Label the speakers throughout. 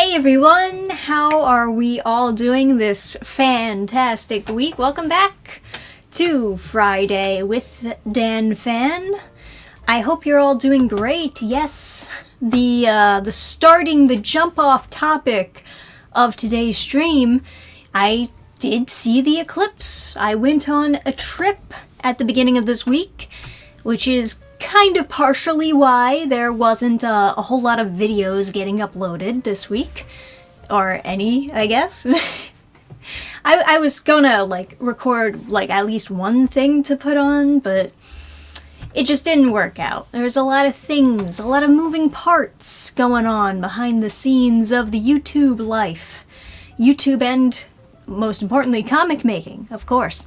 Speaker 1: Hey everyone, how are we all doing this fantastic week? Welcome back to Friday with Dannphan. I hope you're all doing great. Yes, the jump off topic of today's stream, I did see the eclipse. I went on a trip at the beginning of this week, which is kind of partially why there wasn't a whole lot of videos getting uploaded this week. Or any, I guess. I was gonna, record, at least one thing to put on, but it just didn't work out. There's a lot of things, a lot of moving parts going on behind the scenes of the YouTube life. YouTube and, most importantly, comic making, of course.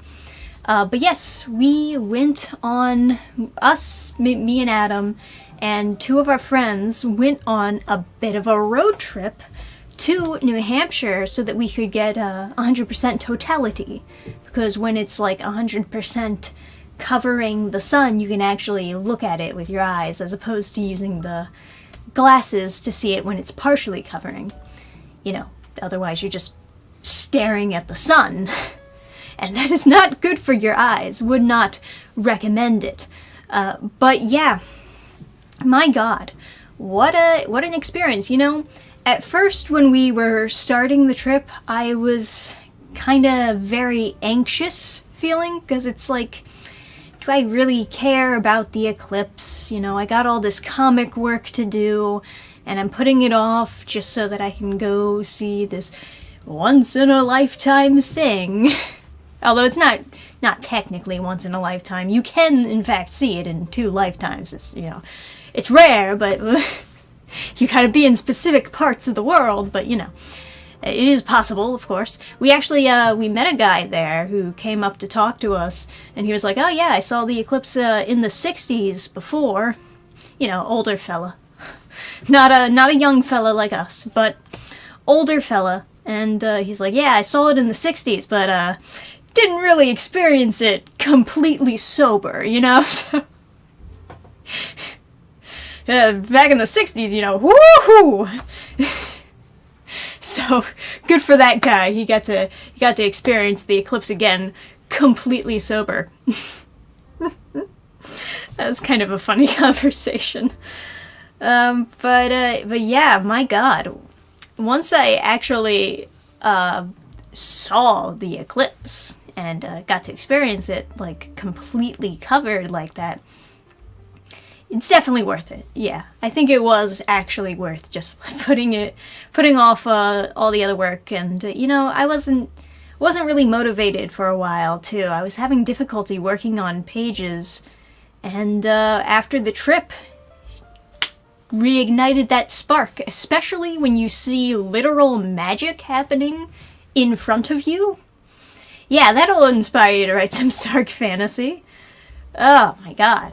Speaker 1: But yes, we went on, me and Adam, and two of our friends went on a bit of a road trip to New Hampshire so that we could get 100% totality. Because when it's 100% covering the sun, you can actually look at it with your eyes, as opposed to using the glasses to see it when it's partially covering. You know, otherwise you're just staring at the sun. And that is not good for your eyes. Would not recommend it. But yeah, my God, what an experience. You know, at first when we were starting the trip, I was kind of very anxious feeling, because it's like, do I really care about the eclipse? You know, I got all this comic work to do, and I'm putting it off just so that I can go see this once-in-a-lifetime thing. Although it's not technically once in a lifetime. You can, in fact, see it in 2 lifetimes. It's, it's rare, but you gotta be in specific parts of the world, but, it is possible, of course. We actually, we met a guy there who came up to talk to us, and he was like, oh yeah, I saw the eclipse in the 60s before. Older fella. Not a young fella like us, but older fella. And he's like, yeah, I saw it in the 60s, but, didn't really experience it completely sober, So, back in the 60s, woohoo! So, good for that guy. He got to experience the eclipse again completely sober. That was kind of a funny conversation. But yeah, my God. Once I actually saw the eclipse and got to experience it completely covered like that, it's definitely worth it. Yeah, I think it was actually worth just putting off all the other work. And I wasn't really motivated for a while too. I was having difficulty working on pages, and after the trip reignited that spark, especially when you see literal magic happening in front of you. Yeah, that'll inspire you to write some dark fantasy. Oh my God.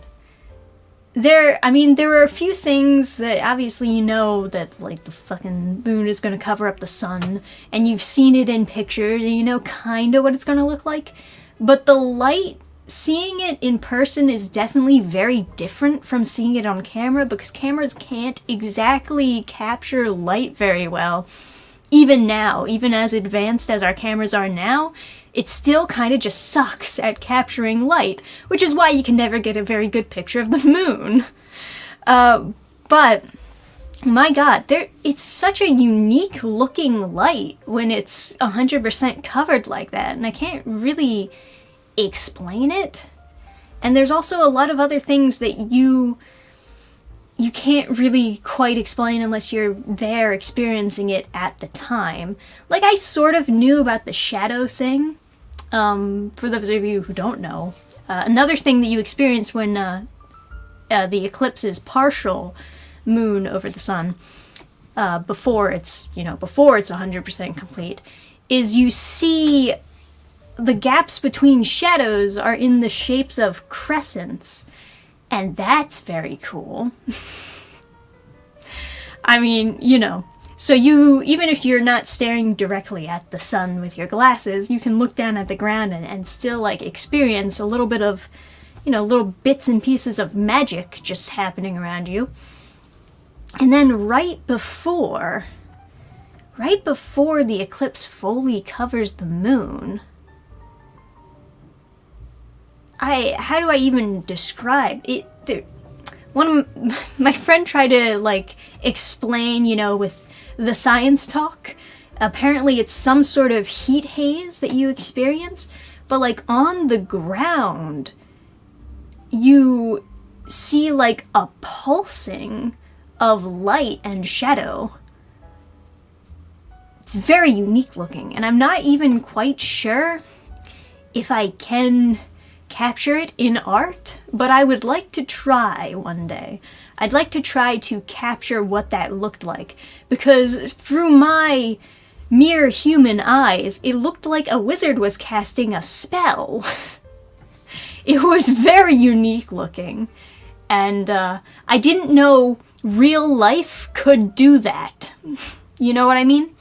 Speaker 1: There are a few things that obviously that the fucking moon is gonna cover up the sun, and you've seen it in pictures, and you know kinda what it's gonna look like. But the light, seeing it in person is definitely very different from seeing it on camera, because cameras can't exactly capture light very well. Even now, even as advanced as our cameras are now, it still kind of just sucks at capturing light, which is why you can never get a very good picture of the moon. But, my God, it's such a unique looking light when it's 100% covered like that, and I can't really explain it. And there's also a lot of other things that you can't really quite explain unless you're there experiencing it at the time. I sort of knew about the shadow thing. For those of you who don't know, another thing that you experience when the eclipse is partial moon over the sun, before it's 100% complete, is you see the gaps between shadows are in the shapes of crescents. And that's very cool. So even if you're not staring directly at the sun with your glasses, you can look down at the ground and still experience a little bit of, little bits and pieces of magic just happening around you. And then right before right before the eclipse fully covers the moon. How do I even describe it? My friend tried to like explain, with the science talk. Apparently it's some sort of heat haze that you experience, but like on the ground, you see like a pulsing of light and shadow. It's very unique looking, and I'm not even quite sure if I can capture it in art, but I would like to try one day. I'd like to try to capture what that looked like, because through my mere human eyes, it looked like a wizard was casting a spell. It was very unique looking, and I didn't know real life could do that. You know what I mean?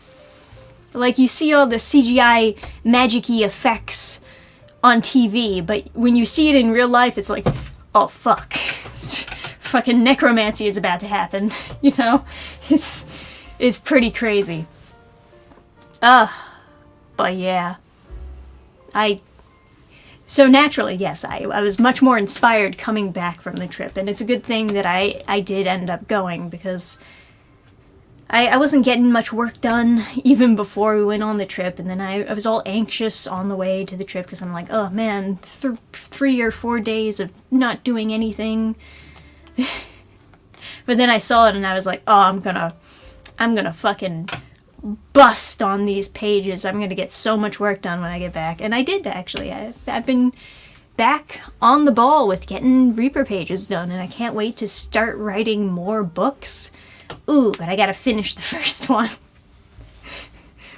Speaker 1: Like, you see all the CGI magic-y effects on TV, but when you see it in real life, it's like, oh fuck, fucking necromancy is about to happen. It's pretty crazy. But yeah, so naturally, yes, I was much more inspired coming back from the trip, and it's a good thing that I did end up going, because I wasn't getting much work done even before we went on the trip, and then I was all anxious on the way to the trip, because I'm like, oh man, 3 or 4 days of not doing anything. But then I saw it and I was like, oh, I'm gonna fucking bust on these pages. I'm gonna get so much work done when I get back. And I did, actually. I've been back on the ball with getting Reaper pages done, and I can't wait to start writing more books. Ooh, but I gotta finish the first one.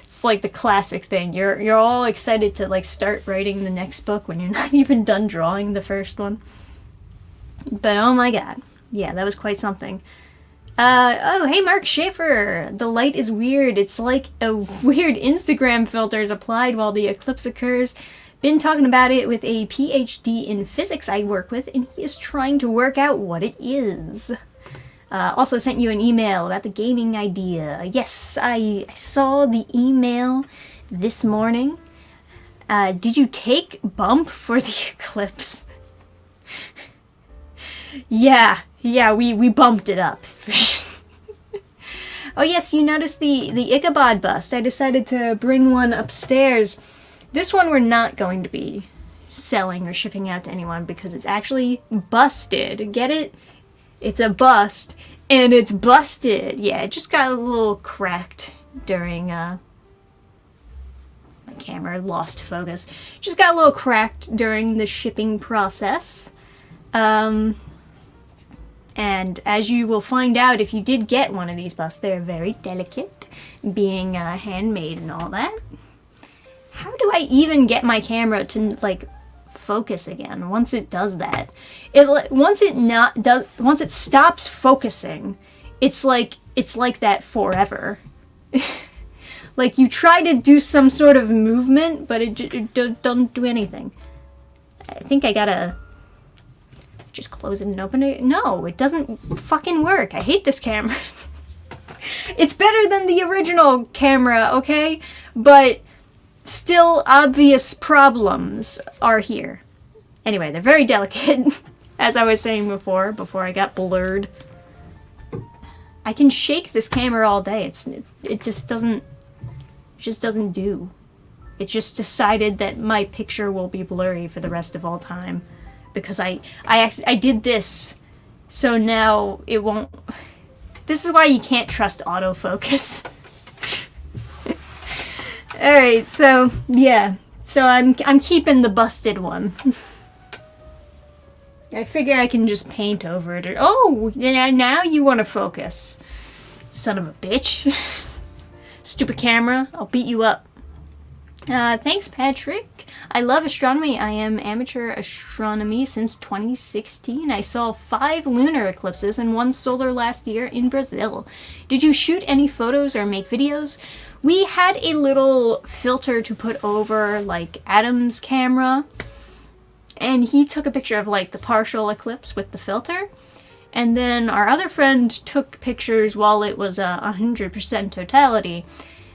Speaker 1: It's like the classic thing. You're all excited to like start writing the next book when you're not even done drawing the first one. But oh my god. Yeah, that was quite something. Oh, hey Mark Schaefer! The light is weird. It's like a weird Instagram filter is applied while the eclipse occurs. Been talking about it with a PhD in physics I work with, and he is trying to work out what it is. Also sent you an email about the gaming idea. Yes, I saw the email this morning. Did you take Bump for the eclipse? Yeah, we bumped it up. Oh yes, you noticed the Ichabod bust. I decided to bring one upstairs. This one we're not going to be selling or shipping out to anyone because it's actually busted. Get it? It's a bust, and it's busted. Yeah, it just got a little cracked during, my camera lost focus. Just got a little cracked during the shipping process. And as you will find out if you did get one of these busts, they're very delicate, being handmade and all that. How do I even get my camera to, like, focus again once it does that? Once it stops focusing, it's like that forever. Like, you try to do some sort of movement, but it doesn't do anything. I think I gotta just close it and open it. No, it doesn't fucking work. I hate this camera. It's better than the original camera, okay? But still, obvious problems are here. Anyway, they're very delicate, as I was saying before I got blurred. I can shake this camera all day. It just doesn't do. It just decided that my picture will be blurry for the rest of all time because I did this, so now it won't. This is why you can't trust autofocus. Alright, so, yeah. So I'm keeping the busted one. I figure I can just paint over it. Oh, yeah, now you want to focus. Son of a bitch. Stupid camera. I'll beat you up. Thanks, Patrick. I love astronomy. I am amateur astronomy since 2016. I saw 5 lunar eclipses and 1 solar last year in Brazil. Did you shoot any photos or make videos? We had a little filter to put over, like, Adam's camera, and he took a picture of, like, the partial eclipse with the filter, and then our other friend took pictures while it was 100% totality,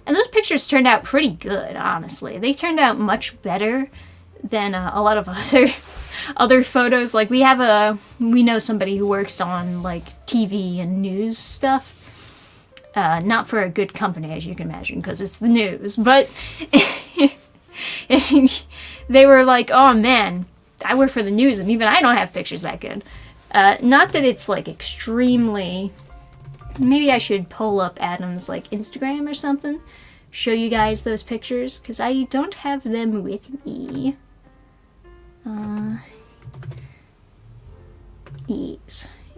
Speaker 1: And those pictures turned out pretty good, honestly. They turned out much better than a lot of other photos. Like, we know somebody who works on, like, TV and news stuff. Not for a good company, as you can imagine, because it's the news. But they were like, oh man, I work for the news, and even I don't have pictures that good. Not that it's, like, extremely... Maybe I should pull up Adam's, like, Instagram or something. Show you guys those pictures, because I don't have them with me.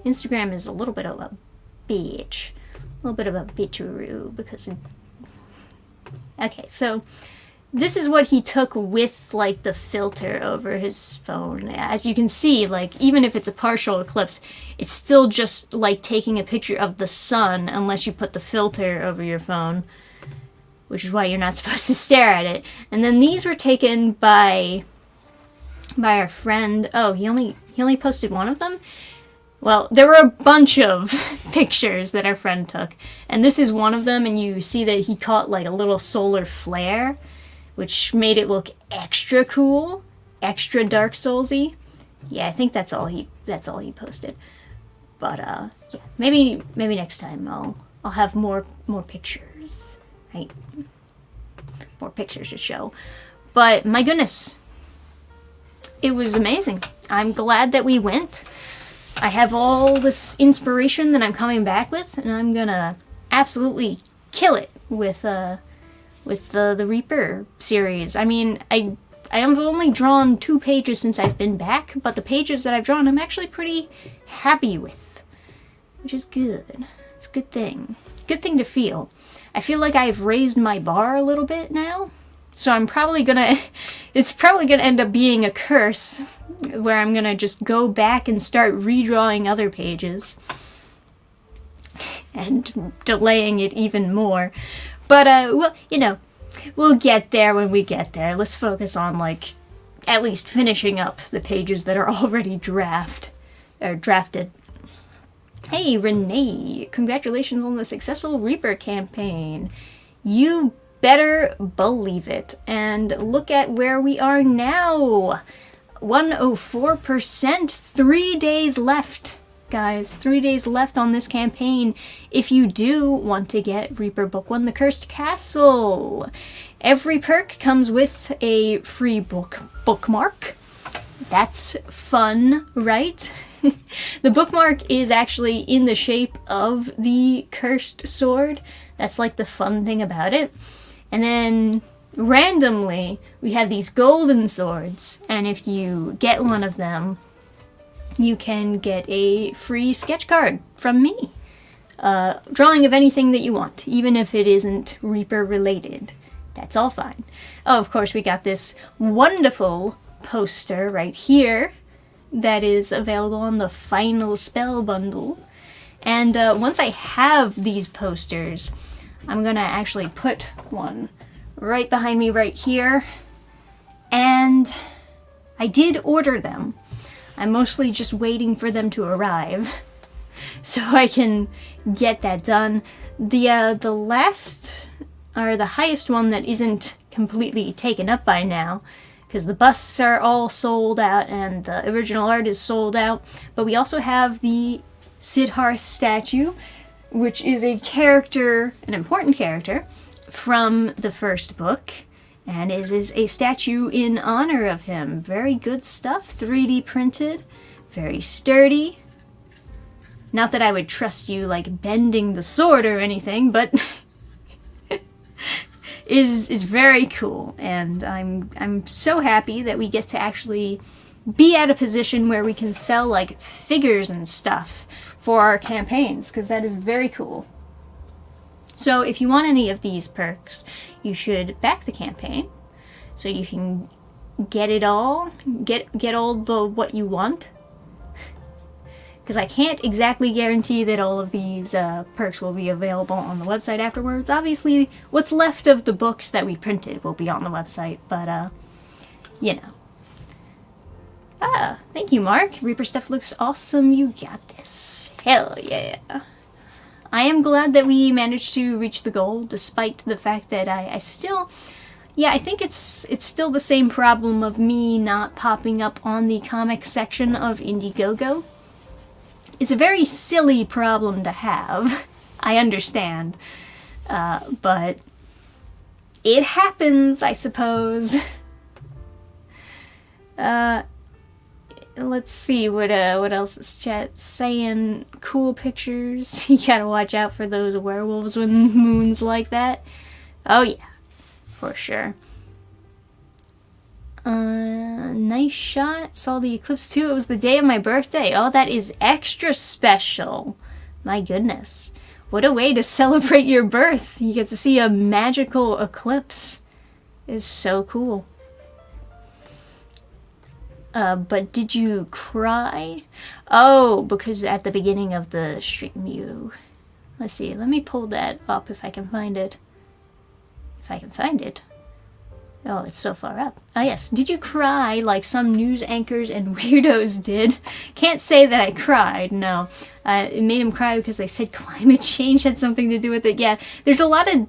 Speaker 1: Instagram is a little bit of a bitch. A little bit of a bitcheroo, because... Okay, so... This is what he took with, like, the filter over his phone. As you can see, like, even if it's a partial eclipse, it's still just like taking a picture of the sun unless you put the filter over your phone, which is why you're not supposed to stare at it. And then these were taken by our friend. Oh, he only posted one of them? Well, there were a bunch of pictures that our friend took, and this is one of them, and you see that he caught, like, a little solar flare, which made it look extra cool, extra Dark Soulsy. Yeah, I think that's all he posted. But yeah, maybe next time I'll have more pictures, right? More pictures to show. But my goodness, it was amazing. I'm glad that we went. I have all this inspiration that I'm coming back with, and I'm gonna absolutely kill it with the Reaper series. I mean, I have only drawn 2 pages since I've been back, but the pages that I've drawn I'm actually pretty happy with, which is good. It's a good thing. Good thing to feel. I feel like I've raised my bar a little bit now, so it's probably gonna end up being a curse, where I'm gonna just go back and start redrawing other pages, and delaying it even more. But, well, you know, we'll get there when we get there. Let's focus on, like, at least finishing up the pages that are already drafted. Hey, Renee, congratulations on the successful Reaper campaign. You better believe it. And look at where we are now. 104%, 3 days left. Guys, 3 days left on this campaign if you do want to get Reaper Book 1, The Cursed Castle. Every perk comes with a free bookmark. That's fun, right? The bookmark is actually in the shape of the cursed sword. That's like the fun thing about it. And then randomly, we have these golden swords, and if you get one of them, you can get a free sketch card from me. Drawing of anything that you want, even if it isn't Reaper related. That's all fine. Oh, of course, we got this wonderful poster right here that is available on the Final Spell bundle. And once I have these posters, I'm gonna actually put one right behind me right here. And I did order them. I'm mostly just waiting for them to arrive so I can get that done. The last, or the highest one that isn't completely taken up by now, because the busts are all sold out and the original art is sold out, but we also have the Siddharth statue, which is a character, an important character, from the first book. And it is a statue in honor of him. Very good stuff, 3D printed, very sturdy. Not that I would trust you, like, bending the sword or anything, but it is very cool. And I'm so happy that we get to actually be at a position where we can sell, like, figures and stuff for our campaigns, because that is very cool. So if you want any of these perks, you should back the campaign so you can get it all, get all the what you want. Because I can't exactly guarantee that all of these perks will be available on the website afterwards. Obviously, what's left of the books that we printed will be on the website, but you know. Thank you, Mark. Reaper stuff looks awesome. You got this. Hell yeah. I am glad that we managed to reach the goal, despite the fact that I still... Yeah, I think it's still the same problem of me not popping up on the comics section of Indiegogo. It's a very silly problem to have. I understand. But it happens, I suppose. Let's see, what else is chat saying? Cool pictures. You gotta watch out for those werewolves with moons like that. Oh yeah. For sure. Nice shot. Saw the eclipse too. It was the day of my birthday. Oh, that is extra special. My goodness. What a way to celebrate your birth. You get to see a magical eclipse. It's so cool. But did you cry? Oh, because at the beginning of the stream you... Let's see. Let me pull that up if I can find it. If I can find it. Oh, it's so far up. Oh yes, did you cry like some news anchors and weirdos did? Can't say that I cried, no. It made them cry because they said climate change had something to do with it. Yeah, there's a lot of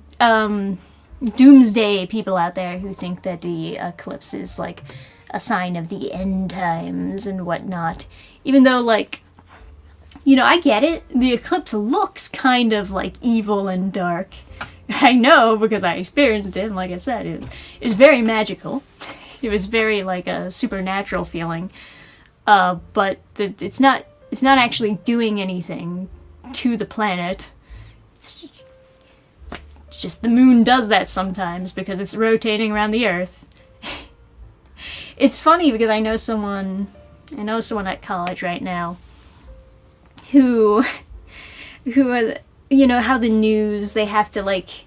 Speaker 1: doomsday people out there who think that the eclipse is like a sign of the end times and whatnot. Even though, like, you know, I get it. The eclipse looks kind of like evil and dark. I know because I experienced it, and like I said, it was very magical. It was very like a supernatural feeling. But it's not actually doing anything to the planet. It's just the moon does that sometimes because it's rotating around the Earth. It's funny because I know someone at college right now who you know how the news, they have to like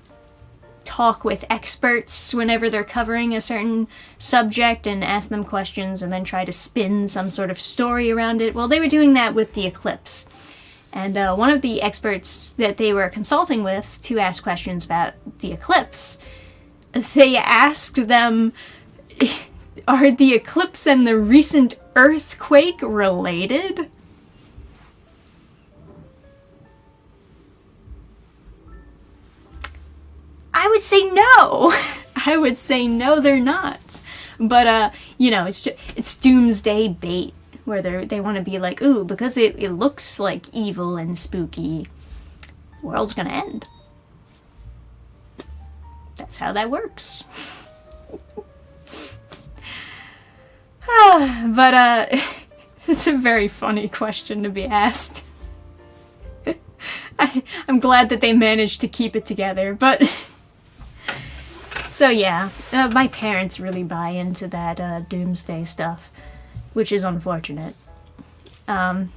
Speaker 1: talk with experts whenever they're covering a certain subject and ask them questions and then try to spin some sort of story around it. Well, they were doing that with the eclipse. And one of the experts that they were consulting with to ask questions about the eclipse, they asked them, are the eclipse and the recent earthquake related? I would say no. I would say no, they're not. But you know, it's doomsday bait where they want to be like, ooh, because it looks like evil and spooky, the world's gonna end. That's how that works. But it's a very funny question to be asked. I'm glad that they managed to keep it together, but so yeah, my parents really buy into that doomsday stuff, which is unfortunate. My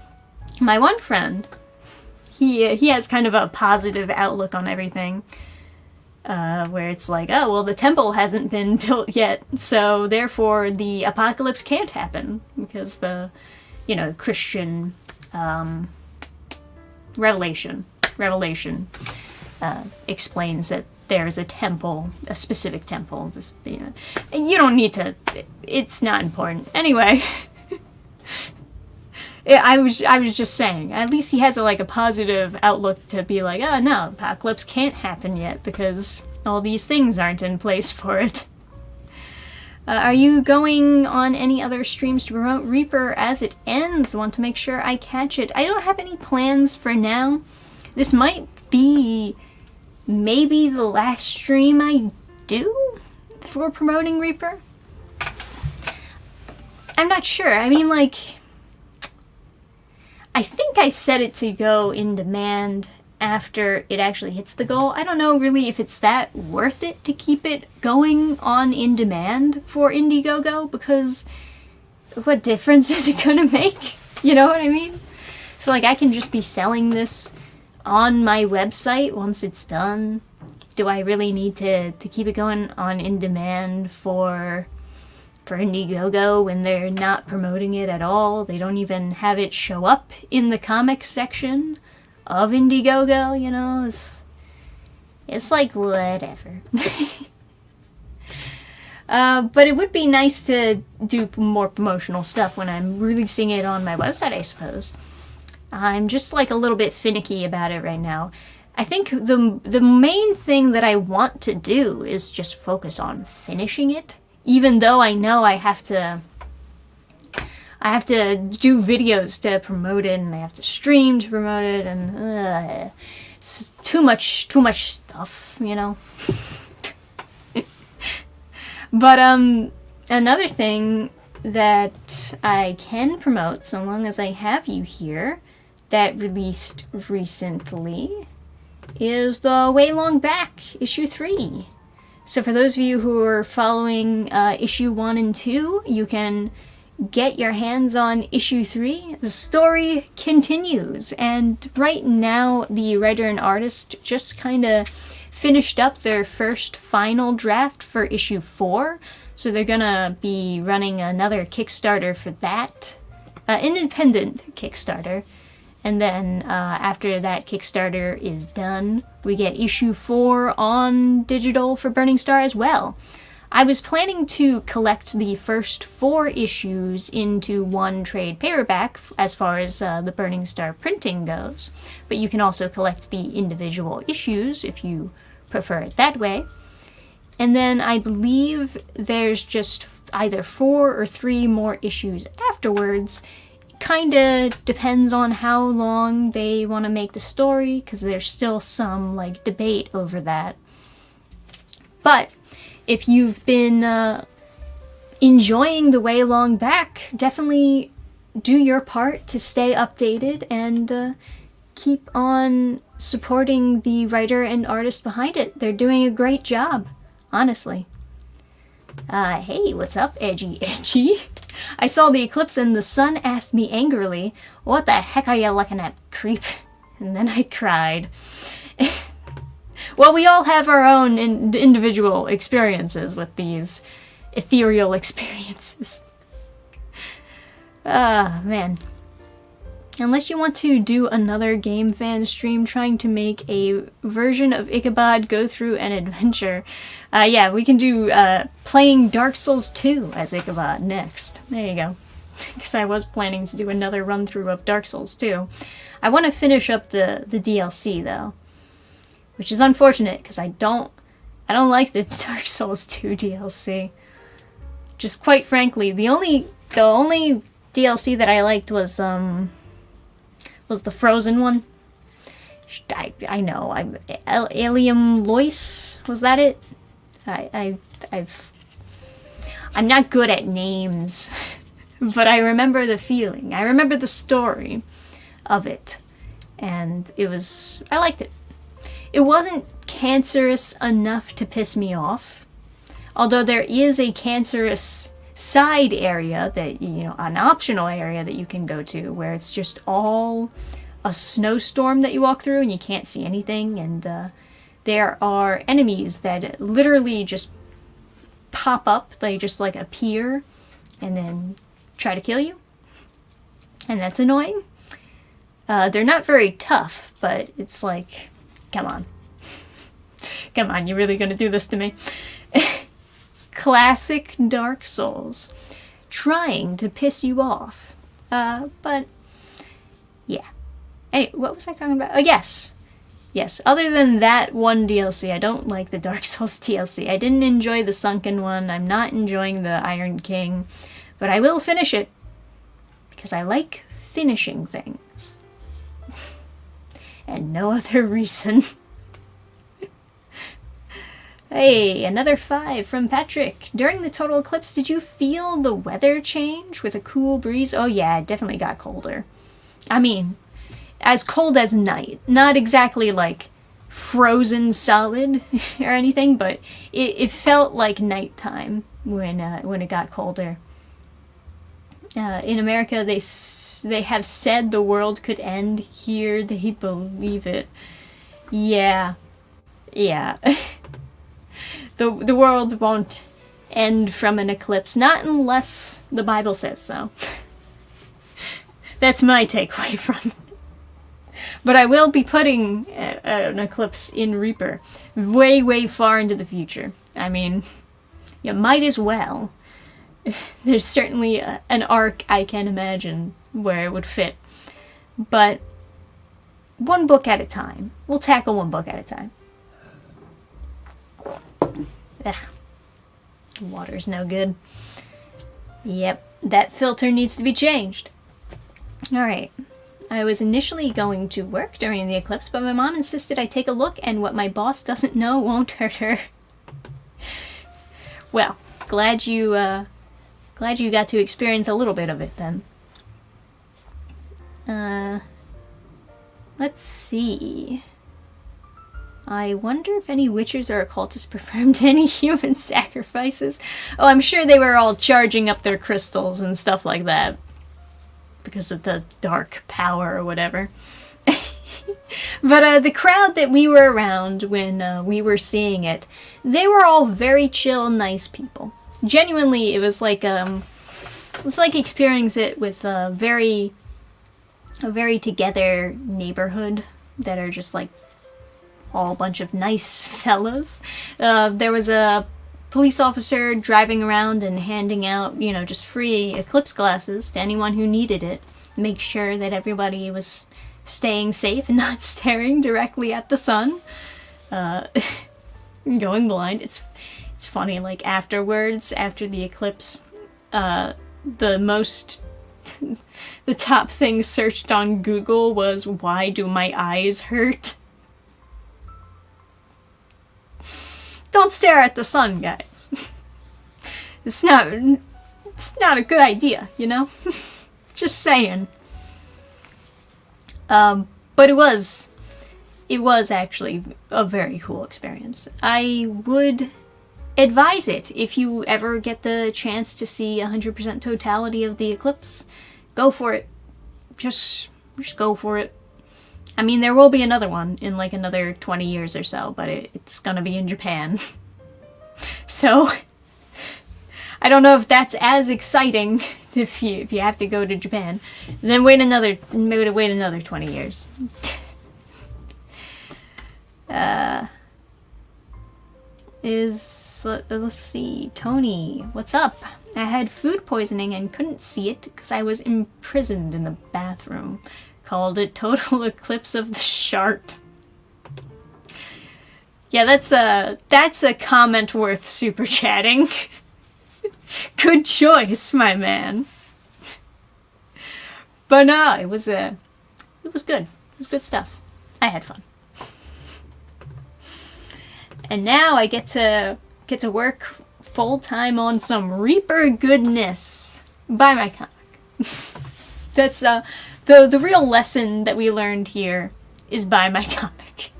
Speaker 1: one friend, he has kind of a positive outlook on everything, where it's like, oh, well, the temple hasn't been built yet, so therefore the apocalypse can't happen, because the, you know, Christian Revelation explains that there's a temple, a specific temple. You know, you don't need to. It's not important. Anyway, I was just saying. At least he has a positive outlook to be like, oh no, apocalypse can't happen yet because all these things aren't in place for it. Are you going on any other streams to promote Reaper as it ends? Want to make sure I catch it. I don't have any plans for now. This might be maybe the last stream I do for promoting Reaper. I'm not sure. I mean, like, I think I set it to go in demand after it actually hits the goal. I don't know really if it's that worth it to keep it going on in demand for Indiegogo, because what difference is it gonna make? You know what I mean? So like, I can just be selling this on my website once it's done. Do I really need to keep it going on in demand for Indiegogo when they're not promoting it at all? They don't even have it show up in the comics section of Indiegogo, you know? It's like, whatever. But it would be nice to do more promotional stuff when I'm releasing it on my website, I suppose. I'm just like a little bit finicky about it right now. I think the main thing that I want to do is just focus on finishing it, even though I know I have to do videos to promote it, and I have to stream to promote it, and it's too much stuff, you know. But another thing that I can promote, so long as I have you here, that released recently, is the Waylong Back, issue 3. So for those of you who are following issue 1 and 2, you can get your hands on issue 3. The story continues, and right now the writer and artist just kind of finished up their first final draft for issue 4, so they're gonna be running another Kickstarter for that, independent Kickstarter. And then after that Kickstarter is done, we get issue 4 on digital for Burning Star as well. I was planning to collect the first 4 issues into one trade paperback as far as the Burning Star printing goes, but you can also collect the individual issues if you prefer it that way. And then I believe there's just either 4 or 3 more issues afterwards. Kinda depends on how long they want to make the story, because there's still some like debate over that. But if you've been enjoying the Waylong Back, definitely do your part to stay updated and keep on supporting the writer and artist behind it. They're doing a great job, honestly. Hey, what's up, Edgy? I saw the eclipse and the sun asked me angrily, "What the heck are you looking at, creep?" And then I cried. Well, we all have our own individual experiences with these ethereal experiences. Man. Unless you want to do another Game Fan stream trying to make a version of Ichabod go through an adventure, yeah, we can do playing Dark Souls 2 as Ichabod next. There you go. Because I was planning to do another run-through of Dark Souls 2. I want to finish up the DLC, though. Which is unfortunate, because I don't like the Dark Souls 2 DLC. Just quite frankly, the only DLC that I liked was the Frozen one. I know. Alium Lois, was that it? I'm not good at names, but I remember the feeling. I remember the story of it, and I liked it. It wasn't cancerous enough to piss me off, although there is a cancerous side area that, you know, an optional area that you can go to where it's just all a snowstorm that you walk through and you can't see anything, and there are enemies that literally just pop up. They just like appear and then try to kill you, and that's annoying. They're not very tough, but it's like, come on, you're really gonna do this to me? Classic Dark Souls, trying to piss you off. But yeah. Anyway, what was I talking about? Oh, yes. Other than that one DLC, I don't like the Dark Souls DLC. I didn't enjoy the Sunken one. I'm not enjoying the Iron King, but I will finish it because I like finishing things, and no other reason. Hey, another 5 from Patrick. During the total eclipse, did you feel the weather change with a cool breeze? Oh yeah, it definitely got colder. I mean, as cold as night. Not exactly like frozen solid or anything, but it felt like nighttime when it got colder. In America, they have said the world could end. Here, they believe it. Yeah. The world won't end from an eclipse, not unless the Bible says so. That's my takeaway from it. But I will be putting an eclipse in Reaper way, way far into the future. I mean, you might as well. There's certainly an arc I can imagine where it would fit. But one book at a time. We'll tackle one book at a time. Ugh. Water's no good. Yep, that filter needs to be changed. Alright. I was initially going to work during the eclipse, but my mom insisted I take a look, and what my boss doesn't know won't hurt her. Well, glad you got to experience a little bit of it then. Let's see. I wonder if any witchers or occultists performed any human sacrifices. Oh, I'm sure they were all charging up their crystals and stuff like that. Because of the dark power or whatever. But the crowd that we were around when we were seeing it, they were all very chill, nice people. Genuinely, it was like experiencing it with a very together neighborhood that are just like all a bunch of nice fellas. There was a police officer driving around and handing out, just free Eclipse glasses to anyone who needed it. Make sure that everybody was staying safe and not staring directly at the sun. Going blind. It's funny, like afterwards, after the eclipse, the top thing searched on Google was, "Why do my eyes hurt?" Don't stare at the sun, guys. It's not a good idea, Just saying. But it was actually a very cool experience. I would advise it if you ever get the chance to see 100% totality of the eclipse. Go for it. Just go for it. I mean, there will be another one in like another 20 years or so, but it's gonna be in Japan. So, I don't know if that's as exciting if you have to go to Japan. Then wait another 20 years. Let's see, Tony, what's up? I had food poisoning and couldn't see it because I was imprisoned in the bathroom. Called it total eclipse of the shart. Yeah, that's a comment worth super chatting. Good choice, my man. But no, it was good. It was good stuff. I had fun. And now I get to work full time on some Reaper goodness. Buy my comic. That's the real lesson that we learned here is buy my comic.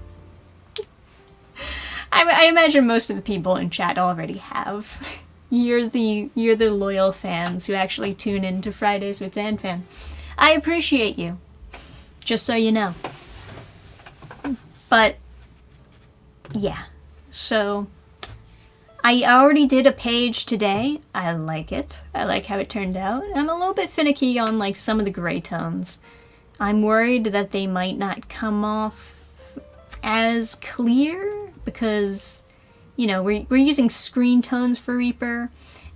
Speaker 1: I imagine most of the people in chat already have. You're the loyal fans who actually tune in to Fridays with Dannphan. I appreciate you. Just so you know. But yeah. So I already did a page today. I like it. I like how it turned out. I'm a little bit finicky on like some of the gray tones. I'm worried that they might not come off as clear because, we're using screen tones for Reaper,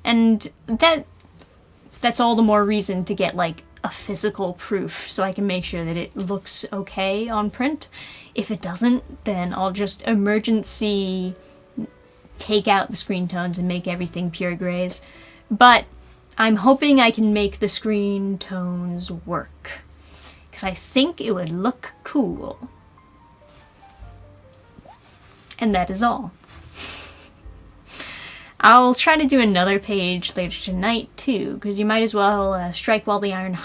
Speaker 1: and that's all the more reason to get like a physical proof so I can make sure that it looks okay on print. If it doesn't, then I'll just emergency take out the screen tones and make everything pure grays. But I'm hoping I can make the screen tones work, because I think it would look cool. And that is all. I'll try to do another page later tonight too, because you might as well strike while the iron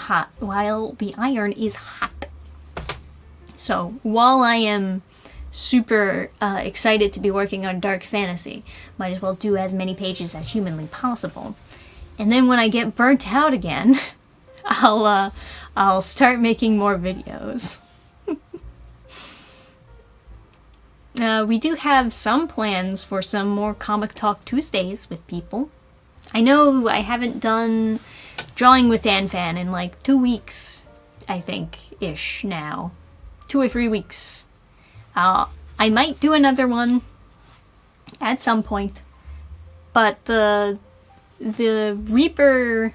Speaker 1: is hot. So while I am super excited to be working on dark fantasy, might as well do as many pages as humanly possible. And then when I get burnt out again, I'll start making more videos. We do have some plans for some more Comic Talk Tuesdays with people. I know I haven't done Drawing with Dannphan in like 2 weeks, I think-ish now. 2 or 3 weeks. I might do another one at some point, but the Reaper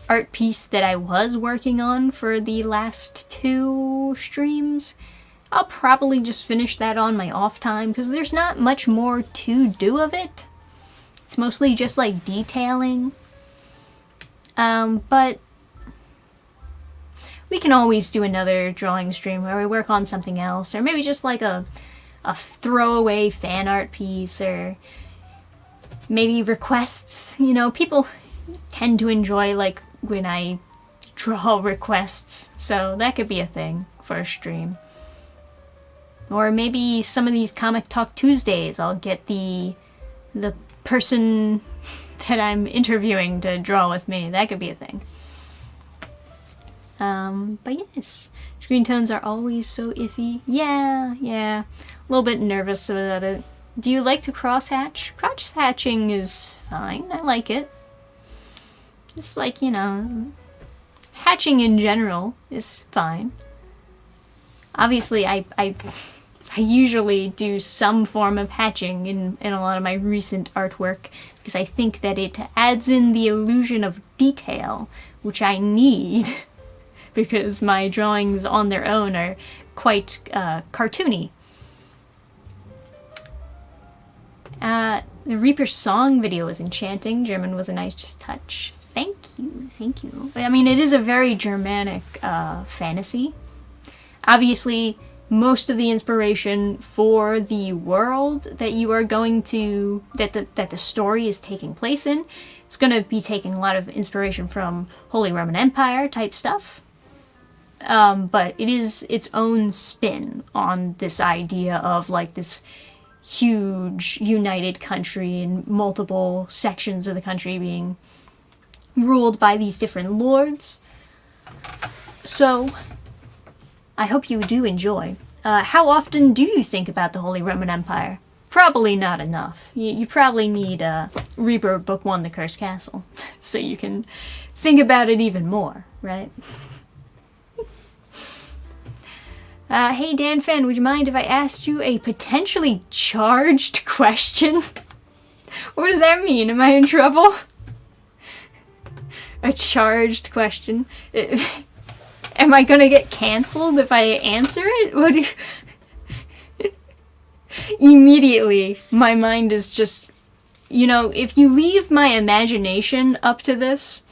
Speaker 1: art piece that I was working on for the last 2 streams. I'll probably just finish that on my off time, because there's not much more to do of it. It's mostly just like detailing. But we can always do another drawing stream where we work on something else, or maybe just like a throwaway fan art piece, or maybe requests. You know, people tend to enjoy like when I draw requests, so that could be a thing for a stream. Or maybe some of these Comic Talk Tuesdays, I'll get the person that I'm interviewing to draw with me. That could be a thing. But yes, screen tones are always so iffy. Yeah, a little bit nervous about it. Do you like to cross-hatch? Cross-hatching is fine. I like it. It's like, you know, hatching in general is fine. Obviously, I usually do some form of hatching in a lot of my recent artwork, because I think that it adds in the illusion of detail, which I need, because my drawings on their own are quite cartoony. The Reaper's Song video was enchanting. German was a nice touch. Thank you, thank you. I mean, it is a very Germanic fantasy. Obviously, most of the inspiration for the world that you are going to, that the story is taking place in, it's going to be taking a lot of inspiration from Holy Roman Empire type stuff. But it is its own spin on this idea of like this huge united country and multiple sections of the country being ruled by these different lords. So I hope you do enjoy. How often do you think about the Holy Roman Empire? Probably not enough. You probably need Reaper Book 1, The Cursed Castle, so you can think about it even more, right? Hey Dannphan, would you mind if I asked you a potentially charged question? What does that mean? Am I in trouble? A charged question? Am I gonna get cancelled if I answer it? What do you... Immediately, my mind is just... You know, if you leave my imagination up to this,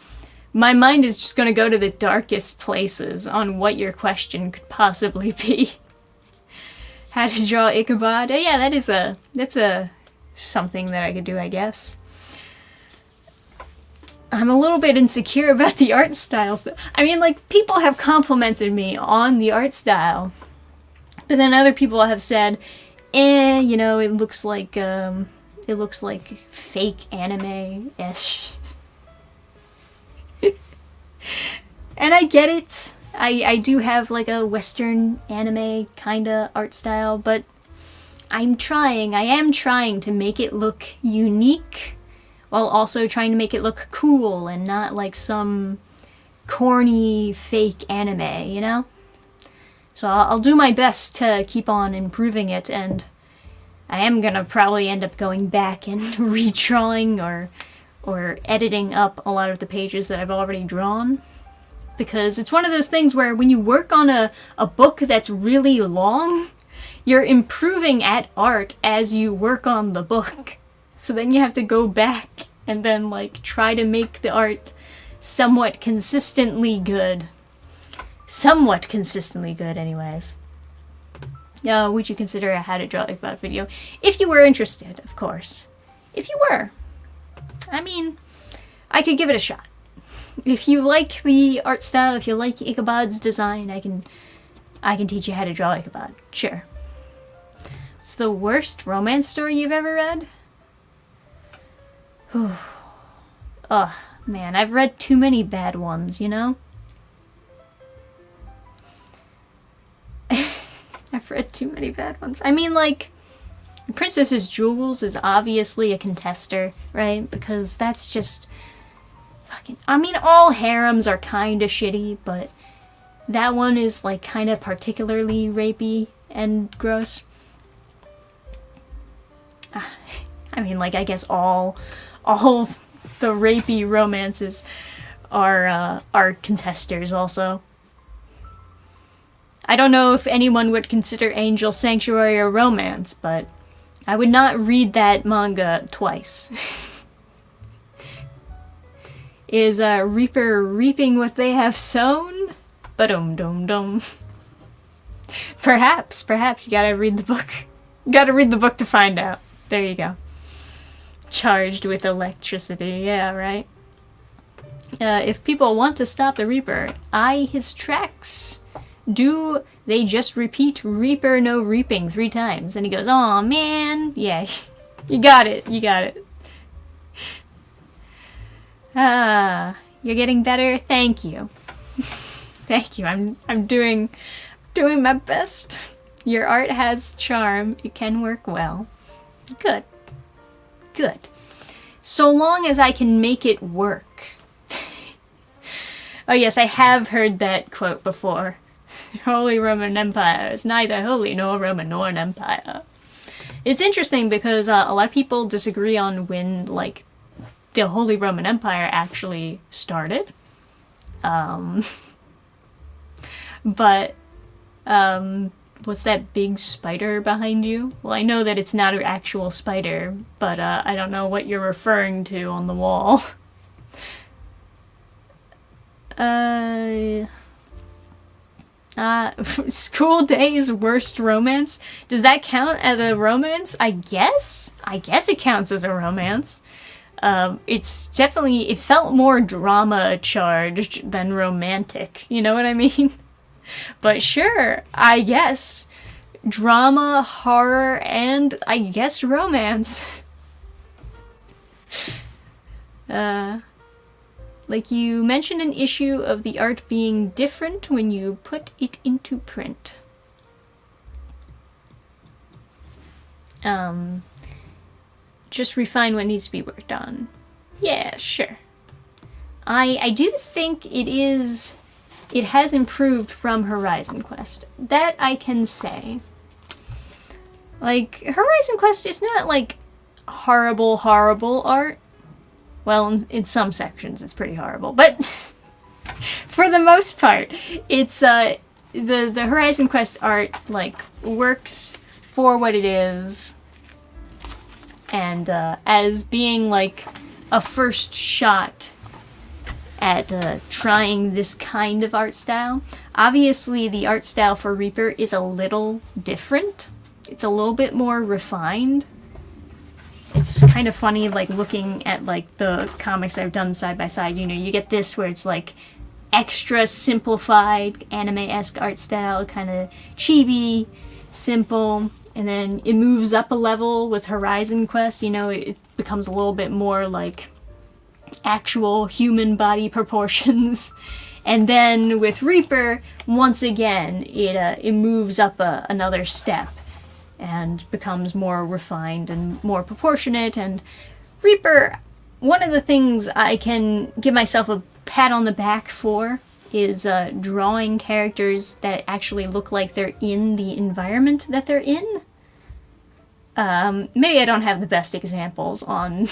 Speaker 1: my mind is just gonna go to the darkest places on what your question could possibly be. How to draw Ichabod? Yeah, that's a something that I could do, I guess. I'm a little bit insecure about the art styles. I mean, like, people have complimented me on the art style, but then other people have said, you know, it looks like fake anime-ish. And I get it. I do have like a Western anime kinda art style, but I am trying to make it look unique, while also trying to make it look cool and not like some corny fake anime, you know? So I'll do my best to keep on improving it, and I am gonna probably end up going back and redrawing or editing up a lot of the pages that I've already drawn. Because it's one of those things where when you work on a book that's really long, you're improving at art as you work on the book. So then you have to go back and then like try to make the art somewhat consistently good. Somewhat consistently good anyways. Would you consider a How to Draw Ichabod video? If you were interested, of course. If you were. I mean, I could give it a shot. If you like the art style, if you like Ichabod's design, I can teach you how to draw Ichabod. Sure. It's the worst romance story you've ever read? Ugh, man, I've read too many bad ones, you know? I've read too many bad ones. I mean, like, Princess's Jewels is obviously a contester, right? Because that's just fucking... I mean, all harems are kinda shitty, but that one is, like, kinda particularly rapey and gross. I mean, like, I guess all the rapey romances are contesters also. I don't know if anyone would consider Angel Sanctuary a romance, but I would not read that manga twice. Is Reaper reaping what they have sown? Ba-dum-dum-dum. Perhaps you gotta read the book. You gotta read the book to find out. There you go. Charged with electricity, yeah, right? If people want to stop the Reaper, eye his tracks. Do they just repeat Reaper no reaping 3 times? And he goes, "Aw, man." Yeah, you got it. You're getting better. Thank you. Thank you. I'm doing my best. Your art has charm. It can work well. Good. So long as I can make it work. Oh yes, I have heard that quote before. Holy Roman Empire is neither holy nor Roman nor an empire. It's interesting because a lot of people disagree on when, like, the Holy Roman Empire actually started. But, what's that big spider behind you? Well, I know that it's not an actual spider, but I don't know what you're referring to on the wall. School Days Worst Romance? Does that count as a romance? I guess it counts as a romance. It's definitely, it felt more drama charged than romantic, you know what I mean? But sure, I guess. Drama, horror, and I guess romance. Like you mentioned an issue of the art being different when you put it into print. Just refine what needs to be worked on. Yeah, sure. I do think it has improved from Horizon Quest. That I can say. Like, Horizon Quest is not like horrible art. Well, in some sections it's pretty horrible, but for the most part, it's the Horizon Quest art like works for what it is, and as being like a first shot at trying this kind of art style. Obviously, the art style for Reaper is a little different. It's a little bit more refined. It's kind of funny, like, looking at, like, the comics I've done side by side. You know, you get this where it's, like, extra simplified, anime-esque art style, kind of chibi, simple, and then it moves up a level with Horizon Quest. You know, it becomes a little bit more, like, actual human body proportions. And then with Reaper, once again, it moves up another step and becomes more refined and more proportionate. And Reaper, one of the things I can give myself a pat on the back for is drawing characters that actually look like they're in the environment that they're in. Maybe I don't have the best examples on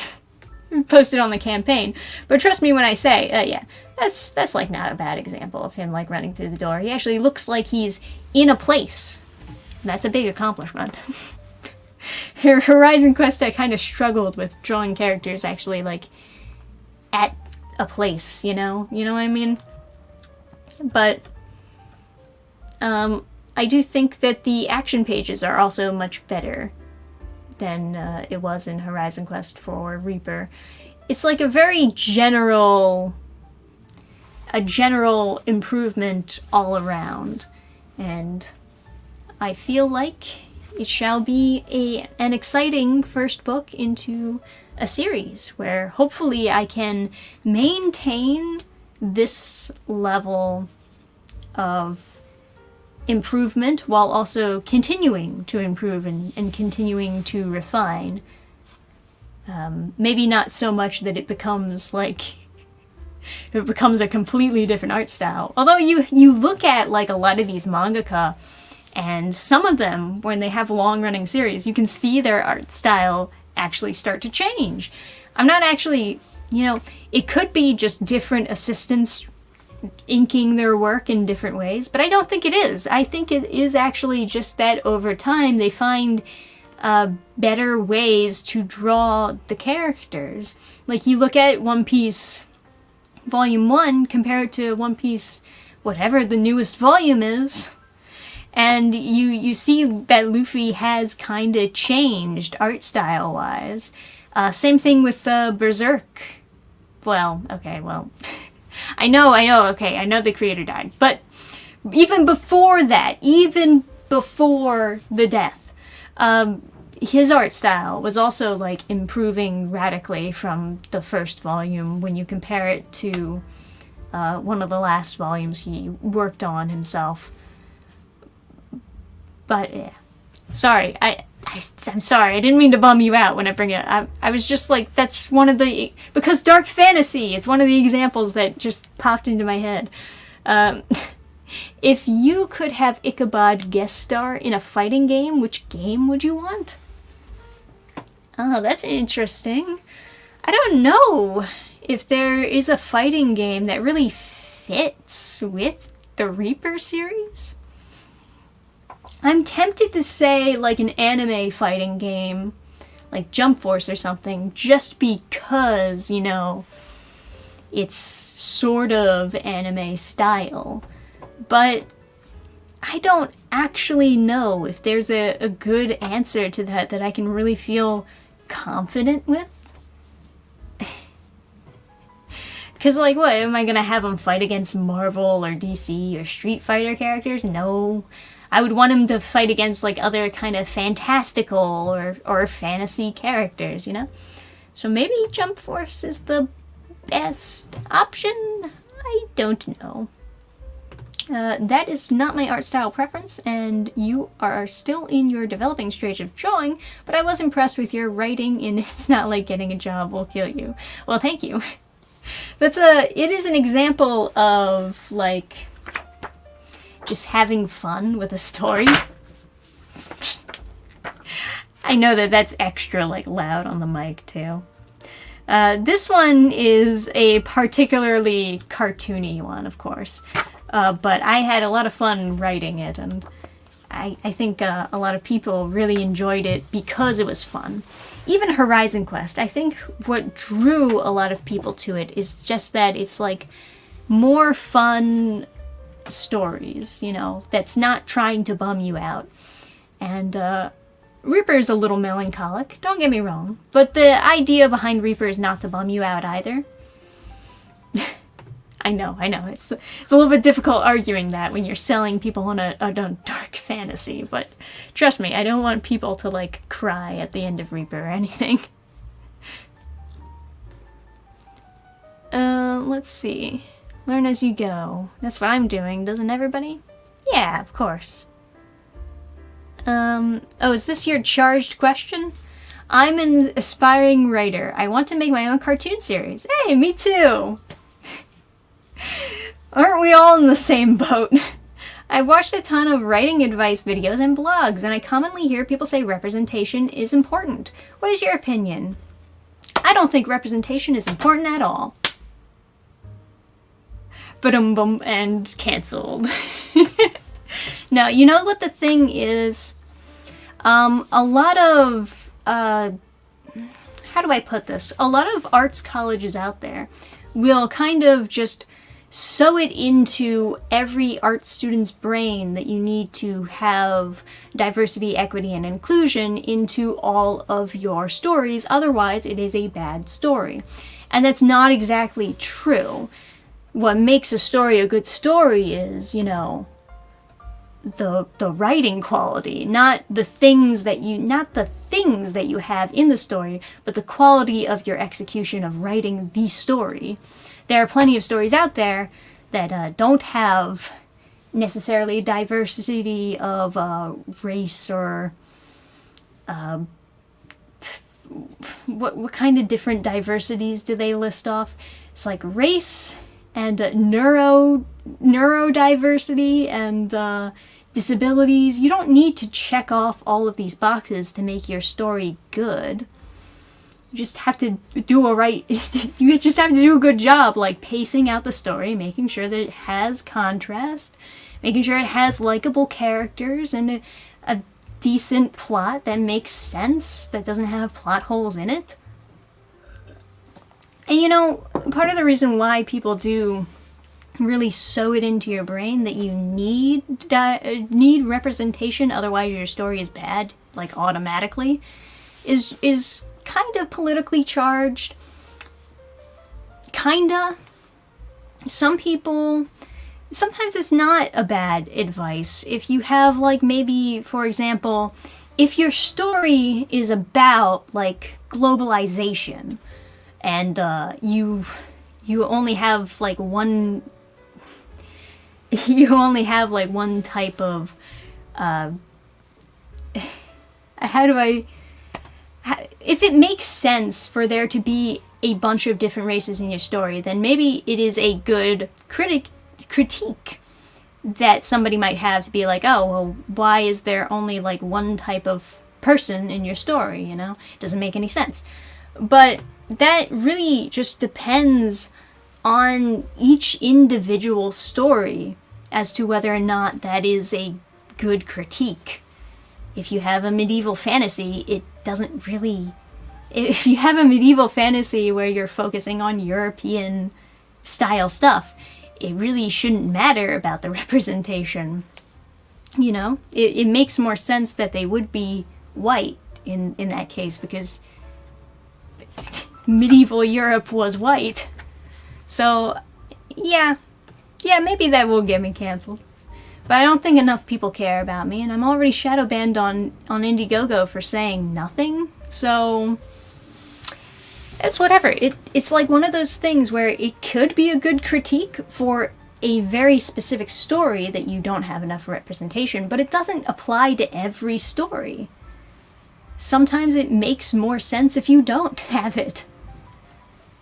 Speaker 1: posted on the campaign, but trust me when I say, yeah, that's like not a bad example of him like running through the door. He actually looks like he's in a place. That's a big accomplishment. Horizon Quest, I kind of struggled with drawing characters actually like at a place, you know what I mean? But I do think that the action pages are also much better than it was in Horizon Quest for Reaper. It's like a very general improvement all around, and I feel like it shall be an exciting first book into a series where hopefully I can maintain this level of improvement while also continuing to improve and continuing to refine. Maybe not so much that it becomes a completely different art style. Although you look at like a lot of these mangaka, and some of them, when they have long-running series, you can see their art style actually start to change. I'm not actually you know, it could be just different assistants inking their work in different ways, but I don't think it is. I think it is actually just that over time they find better ways to draw the characters. Like, you look at One Piece Volume 1, compare it to One Piece, whatever the newest volume is, and you see that Luffy has kind of changed art style-wise. Same thing with Berserk. Well, okay, well, I know, okay, I know the creator died, but even before that, even before the death, his art style was also, like, improving radically from the first volume when you compare it to one of the last volumes he worked on himself. But, yeah. Sorry, I'm sorry, I didn't mean to bum you out when I bring it up. I was just like, that's one of the... Because dark fantasy, it's one of the examples that just popped into my head. If you could have Ichabod guest star in a fighting game, which game would you want? Oh, that's interesting. I don't know if there is a fighting game that really fits with the Reaper series. I'm tempted to say, like, an anime fighting game, like Jump Force or something, just because, you know, it's sort of anime style. But I don't actually know if there's a good answer to that I can really feel confident with. Because, like, what, am I gonna have them fight against Marvel or DC or Street Fighter characters? No. I would want him to fight against, like, other kind of fantastical or fantasy characters, you know? So maybe Jump Force is the best option? I don't know. That is not my art style preference, and you are still in your developing stage of drawing, but I was impressed with your writing in It's Not Like Getting a Job Will Kill You. Well, thank you. But it is an example of, like, just having fun with a story. I know that that's extra, like, loud on the mic, too. This one is a particularly cartoony one, of course. But I had a lot of fun writing it, and I think a lot of people really enjoyed it because it was fun. Even Horizon Quest, I think what drew a lot of people to it is just that it's, like, more fun stories, you know, that's not trying to bum you out. And Reaper is a little melancholic, don't get me wrong, but the idea behind Reaper is not to bum you out either. I know, it's a little bit difficult arguing that when you're selling people on a dark fantasy, but trust me, I don't want people to, like, cry at the end of Reaper or anything. Let's see. Learn as you go. That's what I'm doing, doesn't everybody? Yeah, of course. Oh, is this your charged question? I'm an aspiring writer. I want to make my own cartoon series. Hey, me too! Aren't we all in the same boat? I've watched a ton of writing advice videos and blogs, and I commonly hear people say representation is important. What is your opinion? I don't think representation is important at all. Ba-dum-bum, and cancelled. No, you know what the thing is? A lot of, how do I put this? A lot of arts colleges out there will kind of just sew it into every art student's brain that you need to have diversity, equity, and inclusion into all of your stories. Otherwise, it is a bad story. And that's not exactly true. What makes a story a good story is, you know, the writing quality, not the things that you have in the story, but the quality of your execution of writing the story. There are plenty of stories out there that don't have necessarily diversity of race or what kind of different diversities do they list off? It's like race and neurodiversity and disabilities. You don't need to check off all of these boxes to make your story good. You just have to do you just have to do a good job, like pacing out the story, making sure that it has contrast, making sure it has likable characters and a decent plot that makes sense, that doesn't have plot holes in it. And you know, part of the reason why people do really sew it into your brain that you need representation, otherwise your story is bad, like automatically, is kind of politically charged. Kinda. Some people, sometimes it's not a bad advice. If you have, like, maybe, for example, if your story is about, like, globalization, and you only have, like, one type of, if it makes sense for there to be a bunch of different races in your story, then maybe it is a good critique that somebody might have to be like, oh, well, why is there only, like, one type of person in your story, you know? It doesn't make any sense. But that really just depends on each individual story as to whether or not that is a good critique. If you have a medieval fantasy, it doesn't really... If you have a medieval fantasy where you're focusing on European style stuff, it really shouldn't matter about the representation. You know? It makes more sense that they would be white in that case, because medieval Europe was white. So, yeah, maybe that will get me cancelled. But I don't think enough people care about me, and I'm already shadow banned on Indiegogo for saying nothing, so it's whatever. It's like one of those things where it could be a good critique for a very specific story that you don't have enough representation, but it doesn't apply to every story. Sometimes it makes more sense if you don't have it.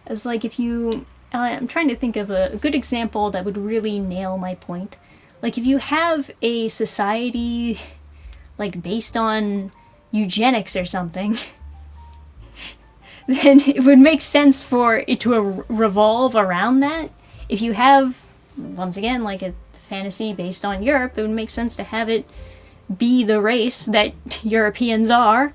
Speaker 1: It's like if you... I'm trying to think of a good example that would really nail my point. Like, if you have a society, like, based on eugenics or something, then it would make sense for it to revolve around that. If you have, once again, like, a fantasy based on Europe, it would make sense to have it be the race that Europeans are,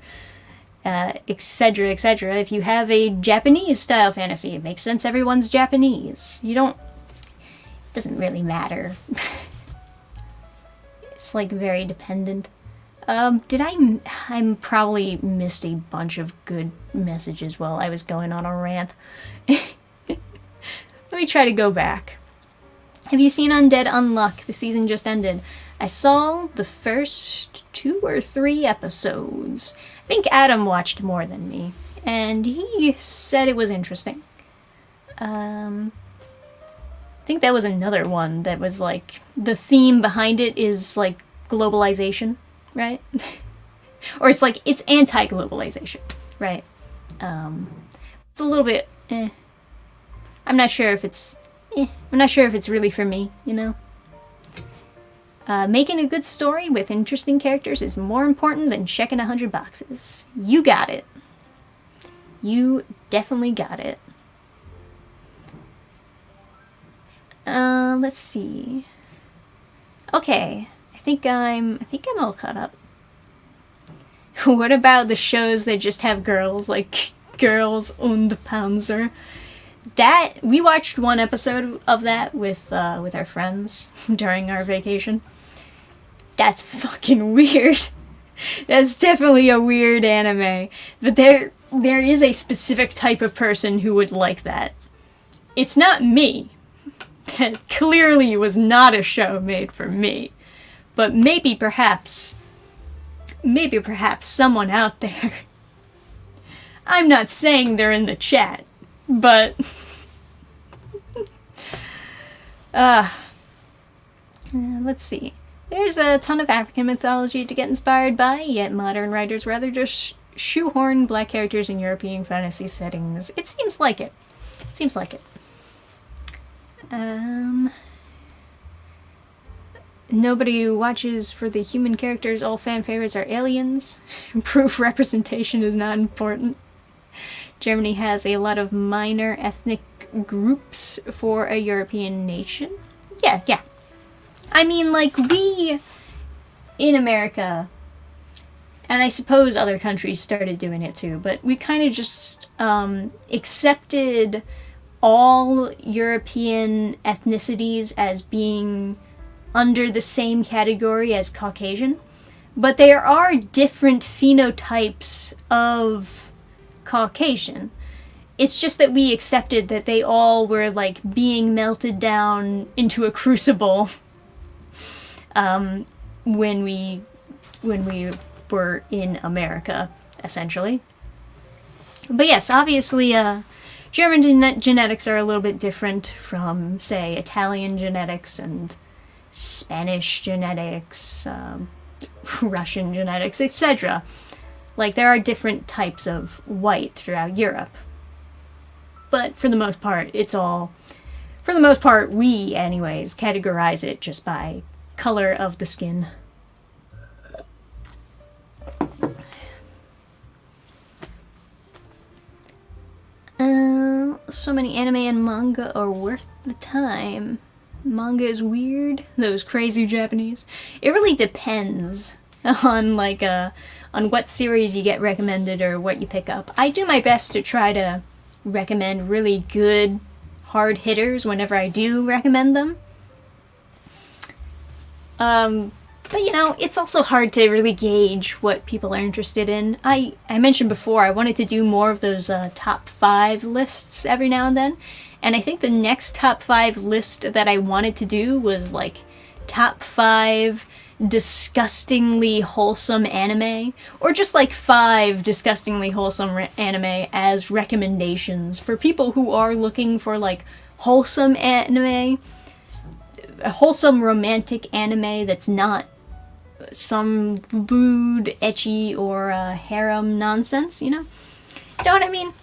Speaker 1: etc., etc. If you have a Japanese-style fantasy, it makes sense everyone's Japanese. It doesn't really matter. It's, like, very dependent. I probably missed a bunch of good messages while I was going on a rant. Let me try to go back. Have you seen Undead Unluck? The season just ended. I saw the first 2 or 3 episodes. I think Adam watched more than me, and he said it was interesting. I think that was another one that was like, the theme behind it is like globalization, right? Or it's like, it's anti-globalization, right? It's a little bit, I'm not sure if it's really for me, you know? Making a good story with interesting characters is more important than checking 100 boxes. You got it. You definitely got it. Let's see. Okay, I think I'm all caught up. What about the shows that just have girls, like Girls und Panzer? That, we watched one episode of that with our friends during our vacation. That's fucking weird. That's definitely a weird anime. But there is a specific type of person who would like that. It's not me. That clearly was not a show made for me. But maybe perhaps someone out there. I'm not saying they're in the chat, but let's see. There's a ton of African mythology to get inspired by, yet modern writers rather just shoehorn black characters in European fantasy settings. It seems like it. Nobody watches for the human characters. All fan favorites are aliens. Proof representation is not important. Germany has a lot of minor ethnic groups for a European nation. Yeah. I mean, like, we in America, and I suppose other countries started doing it too, but we kind of just accepted all European ethnicities as being under the same category as Caucasian. But there are different phenotypes of Caucasian. It's just that we accepted that they all were like being melted down into a crucible when we were in America, essentially. But yes, obviously, German genetics are a little bit different from, say, Italian genetics and Spanish genetics, Russian genetics, etc. Like, there are different types of white throughout Europe. But for the most part, we, anyways, categorize it just by color of the skin. So many anime and manga are worth the time. Manga is weird. Those crazy Japanese. It really depends on on what series you get recommended or what you pick up. I do my best to try to recommend really good hard hitters whenever I do recommend them. But you know, it's also hard to really gauge what people are interested in. I mentioned before I wanted to do more of those top 5 lists every now and then. And I think the next top 5 list that I wanted to do was like top 5 disgustingly wholesome anime, or just like 5 disgustingly wholesome anime as recommendations for people who are looking for like wholesome anime, a wholesome romantic anime that's not some lewd, ecchi, or harem nonsense, you know? You know what I mean?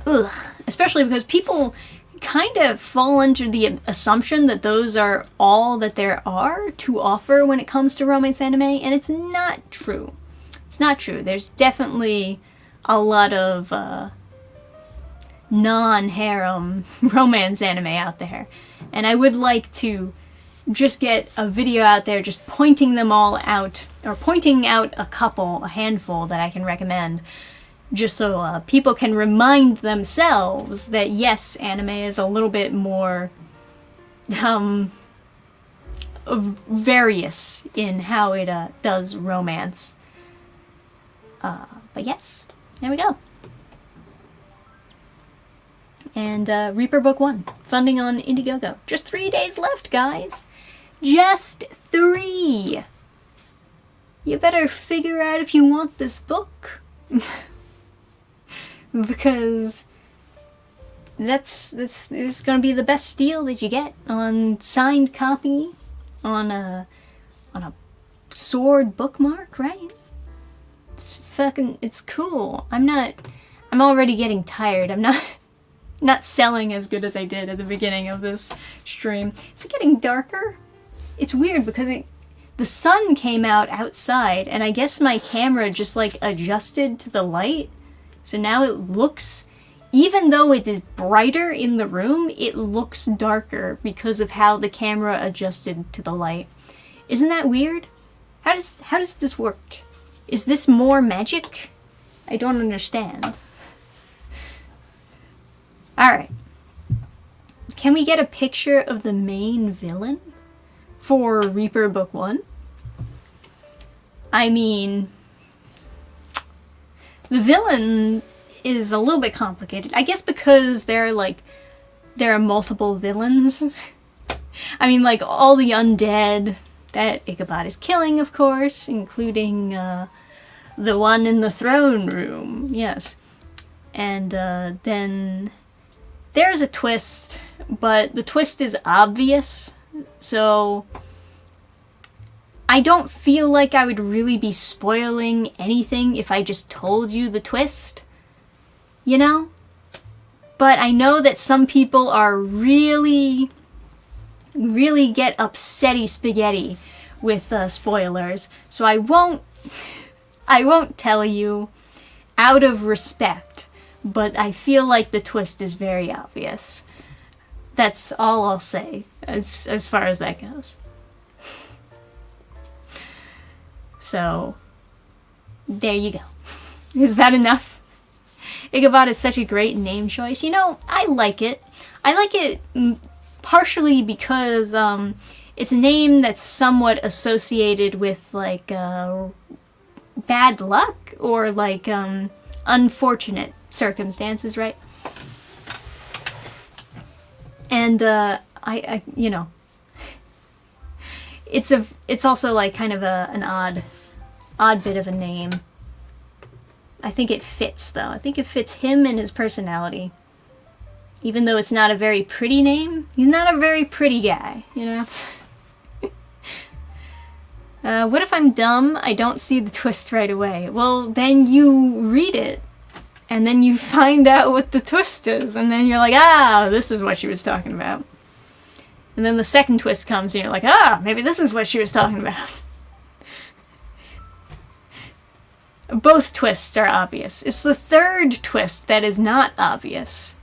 Speaker 1: Ugh. Especially because people kind of fall under the assumption that those are all that there are to offer when it comes to romance anime, and it's not true. It's not true. There's definitely a lot of non-harem romance anime out there, and I would like to just get a video out there just pointing them all out, or pointing out a handful that I can recommend, just so people can remind themselves that yes, anime is a little bit more various in how it does romance. But yes, there we go. And Reaper Book 1, funding on Indiegogo. Just 3 days left, guys. Just 3! You better figure out if you want this book. Because this is going to be the best deal that you get on signed copy, on a sword bookmark, right? It's cool. I'm already getting tired. I'm not selling as good as I did at the beginning of this stream. Is it getting darker? It's weird because the sun came out outside, and I guess my camera just like adjusted to the light. So now it looks, even though it is brighter in the room, it looks darker because of how the camera adjusted to the light. Isn't that weird? How does this work? Is this more magic? I don't understand. Alright. Can we get a picture of the main villain for Reaper Book 1? I mean, the villain is a little bit complicated. I guess because there are multiple villains. I mean, like, all the undead that Ichabod is killing, of course, including the one in the throne room, yes. And then there's a twist, but the twist is obvious, so I don't feel like I would really be spoiling anything if I just told you the twist, you know? But I know that some people are really get upsetty spaghetti with spoilers, so I won't tell you. out of respect, but I feel like the twist is very obvious. That's all I'll say as far as that goes. So, there you go. Is that enough? Ichabod is such a great name choice. You know, I like it. I like it partially because it's a name that's somewhat associated with, like, bad luck or, like, unfortunate circumstances, right? And, I you know, it's also, like, kind of an odd bit of a name. I think it fits, though. I think it fits him and his personality. Even though it's not a very pretty name, he's not a very pretty guy, you know? What if I'm dumb? I don't see the twist right away. Well, then you read it, and then you find out what the twist is, and then you're like, ah, this is what she was talking about. And then the second twist comes, and you're like, ah, maybe this is what she was talking about. Both twists are obvious. It's the third twist that is not obvious.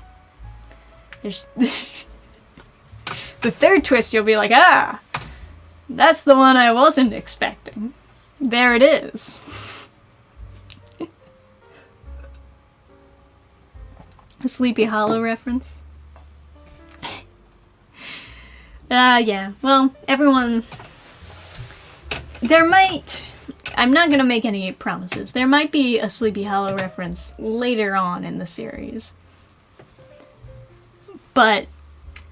Speaker 1: There's the third twist, you'll be like, ah, that's the one I wasn't expecting. There it is. A Sleepy Hollow reference. Yeah, well, everyone, I'm not gonna make any promises. There might be a Sleepy Hollow reference later on in the series. But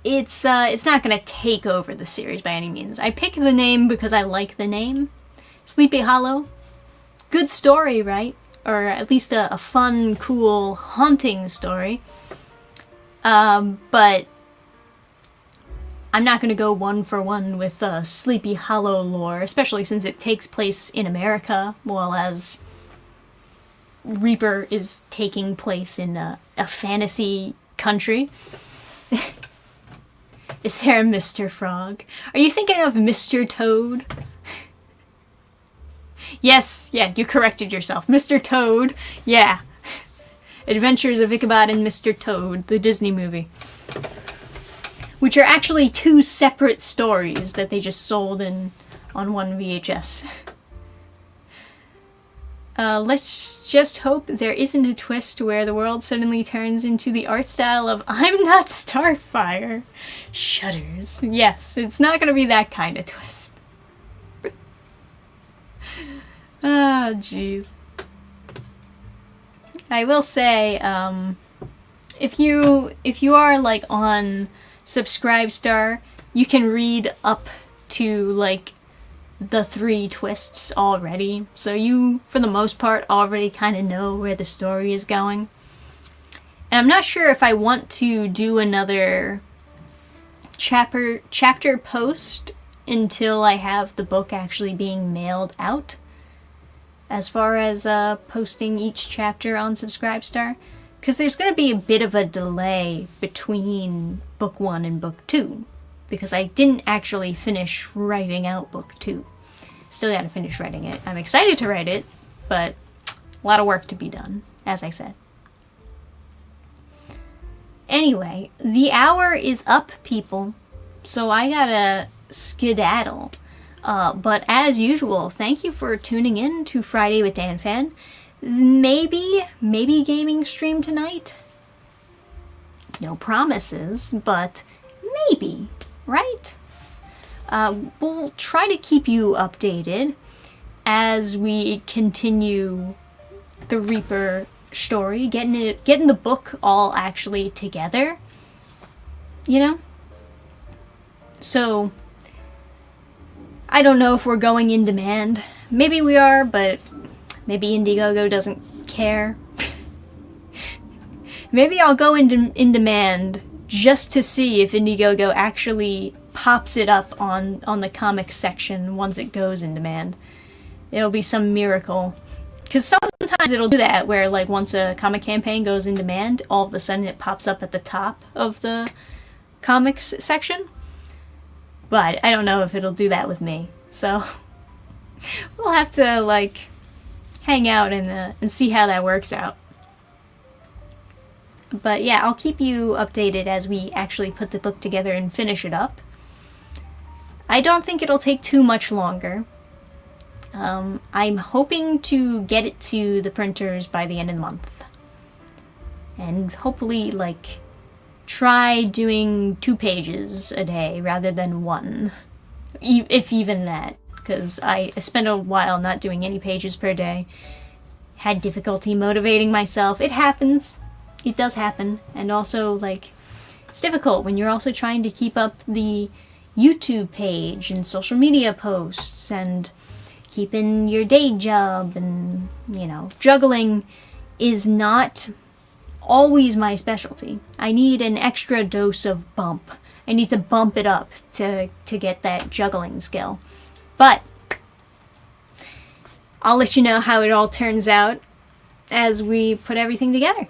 Speaker 1: it's not gonna take over the series by any means. I picked the name because I like the name. Sleepy Hollow. Good story, right? Or at least a fun, cool, haunting story. But I'm not gonna go one for one with Sleepy Hollow lore, especially since it takes place in America, while as Reaper is taking place in a fantasy country. Is there a Mr. Frog? Are you thinking of Mr. Toad? Yes, yeah, you corrected yourself. Mr. Toad, yeah. Adventures of Ichabod and Mr. Toad, the Disney movie. Which are actually two separate stories that they just sold on one VHS. Let's just hope there isn't a twist where the world suddenly turns into the art style of I'm Not Starfire. Shudders. Yes, it's not gonna be that kind of twist. Ah, jeez. I will say, if you are, like, on Subscribestar, you can read up to, like, the 3 twists already, so you, for the most part, already kind of know where the story is going. And I'm not sure if I want to do another chapter post until I have the book actually being mailed out, as far as posting each chapter on Subscribestar, because there's going to be a bit of a delay between book 1 and book 2. Because I didn't actually finish writing out book 2. Still gotta finish writing it. I'm excited to write it, but a lot of work to be done, as I said. Anyway, the hour is up, people, so I gotta skedaddle. But as usual, thank you for tuning in to Friday with Dannphan. Maybe gaming stream tonight? No promises, but maybe. Right? We'll try to keep you updated as we continue the Reaper story, getting the book all actually together, you know? So, I don't know if we're going in demand. Maybe we are, but maybe Indiegogo doesn't care. Maybe I'll go in demand just to see if Indiegogo actually pops it up on the comics section once it goes in demand. It'll be some miracle. Because sometimes it'll do that, where, like, once a comic campaign goes in demand, all of a sudden it pops up at the top of the comics section. But I don't know if it'll do that with me. So, we'll have to, like, hang out and see how that works out. But yeah, I'll keep you updated as we actually put the book together and finish it up. I don't think it'll take too much longer. I'm hoping to get it to the printers by the end of the month. And hopefully, like, try doing 2 pages a day rather than 1. If even that. Because I spent a while not doing any pages per day. Had difficulty motivating myself. It happens. It does happen. And also, like, it's difficult when you're also trying to keep up the YouTube page and social media posts and keeping your day job, and, you know, juggling is not always my specialty. I need an extra dose of bump. I need to bump it up to get that juggling skill. But I'll let you know how it all turns out as we put everything together.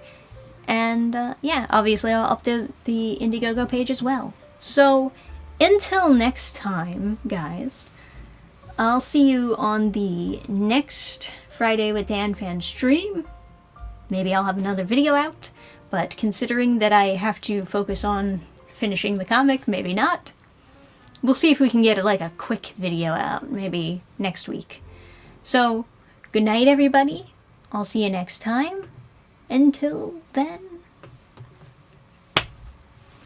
Speaker 1: And yeah, obviously I'll update the Indiegogo page as well. So until next time, guys, I'll see you on the next Friday with Dannphan stream. Maybe I'll have another video out, but considering that I have to focus on finishing the comic, maybe not. We'll see if we can get like a quick video out, maybe next week. So, good night everybody. I'll see you next time. Until then.